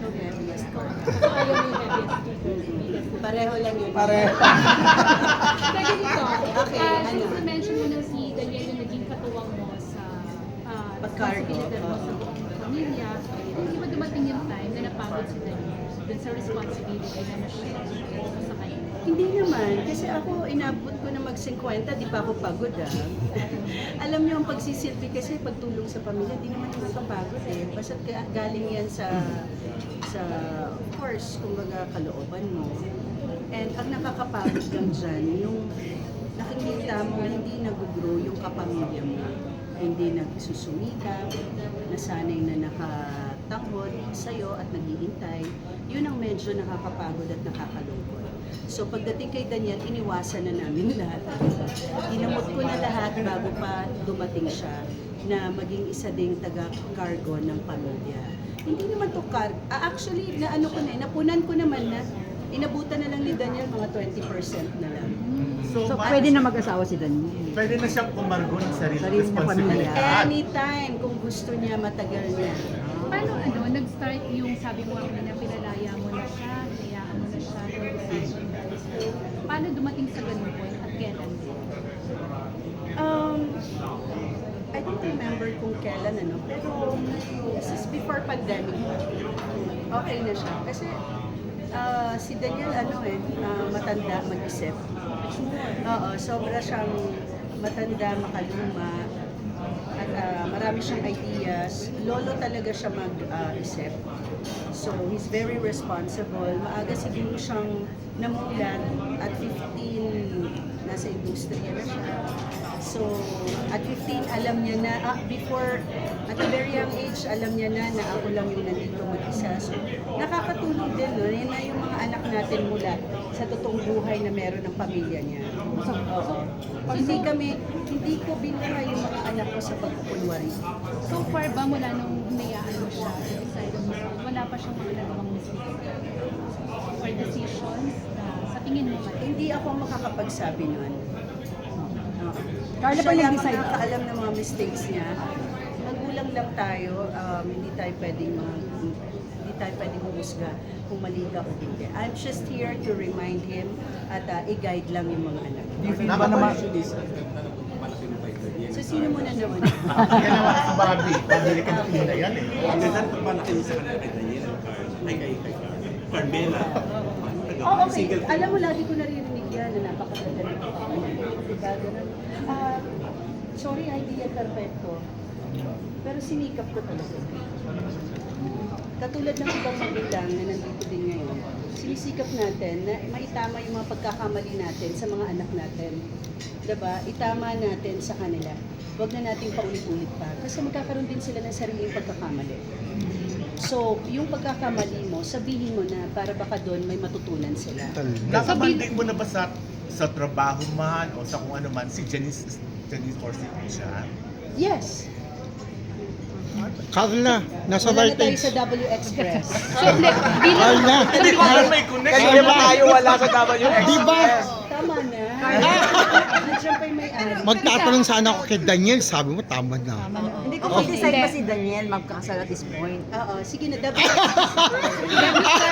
yung heaviest ko. So, ayaw mo yung heaviest. Pareho lang yun. Pareho. Pwede dito. Okay, ano? Since na-mention mo na si Daniel yung naging katuwang mo sa Pag-cargo, responsibilidad mo sa buong pamilya, hindi ba dumating yung time na napagod si Daniel dun sa responsibility na na-share mo sa kanya? Hindi naman, kasi ako inabot ko na mag-50, di pa ako pagod Alam niyo ang pagsisilbi kasi pagtulong sa pamilya, di naman nakakapagod Basta galing yan sa of course, kumbaga kalooban mo. And ang nakakapagod lang dyan, yung nakikita mo hindi nag-grow yung kapamilya mo. Hindi nagsusumika, nasanay na nakatanghod sa'yo at naghihintay. Yun ang medyo nakakapagod at nakakalungkot. So pagdating kay Daniel, iniwasan na namin lahat. Ginamot ko na lahat bago pa dumating siya na maging isa ding taga-cargo ng pamilya. Hindi naman to actually, napunan ko naman na inabutan na lang ni Daniel mga 20% na lang. So, pwede na mag-asawa si Daniel. pwede na siyang kumargo ng Sarili sarili na responsibilidad. Anytime kung gusto niya, matagal niya. Paano nag-start yung sabi mo na pinalaya mo na siya, hinayaan mo na siya, paano dumating sa ganun point at kailan? I don't remember kung kailan pero this is before pandemic. Okay na siya. Kasi si Daniel matanda mag-isip. Oo, sobra siyang matanda, makaluma, at marami siyang ideas. Lolo talaga siya mag-isip. So, he's very responsible. Maaga siguro siyang namulat at 15, nasa industriya na siya. So, at 15, alam niya na, before, at a very young age, alam niya na ako lang yung nandito mag-isa. So, nakakatulong din, no? Yan na yung mga anak natin mula sa totoong buhay na meron ng pamilya niya. Oo. Hindi ko binuhay yung mga anak ko sa pagkukunwari. So far ba mula nung hinayaan mo siya, decide mo, wala pa siyang mga nagawang mistakes or decisions na sa tingin mo ba? Hindi ako makakapagsabi nun. Carla, Siya pa lang nag-decide. nakakaalam ng mga mistakes niya. Magulang lang tayo, hindi tayo pwedeng humusga kung mali ka o hindi. I'm just here to remind him at i-guide lang yung mga anak. So sino muna naman? Yan naman sa Barbie. Pabili ka ng pina yan Ang ganda ng pagpalaki mo sa kanila kay Daniel, kay Carmela. Oh, okay. Alam mo, lagi ko naririnig yan na napakaganda ng pagpapalaki. Diba? Ganun. Sorry, hindi yan perfecto. Pero sinikap ko talaga. Katulad ng ibang magulang na nandito din ngayon, sinisikap natin na maitama yung mga pagkakamali natin sa mga anak natin. Diba? Itama natin sa kanila. Huwag na natin paulit-ulit pa. Kasi magkakaroon din sila ng sariling pagkakamali. So, yung pagkakamali mo, sabihin mo na para baka doon may matutunan sila. Nakabanding mo na ba sa trabaho man o sa kung ano man si Janice Orsicha? Yes. Carla, nasa Wala na right tayo age. sa W Express. Carla, Hindi ko alam may connect. Carla, ba tayo wala sa WX? di ba? Tama na. Nandiyan pa yung may-ari. Magtatanong sana ako kay Daniel, sabi mo tama na. Hindi ko decide pa si Daniel magkakasal at this point. Oo, sige na. W Express.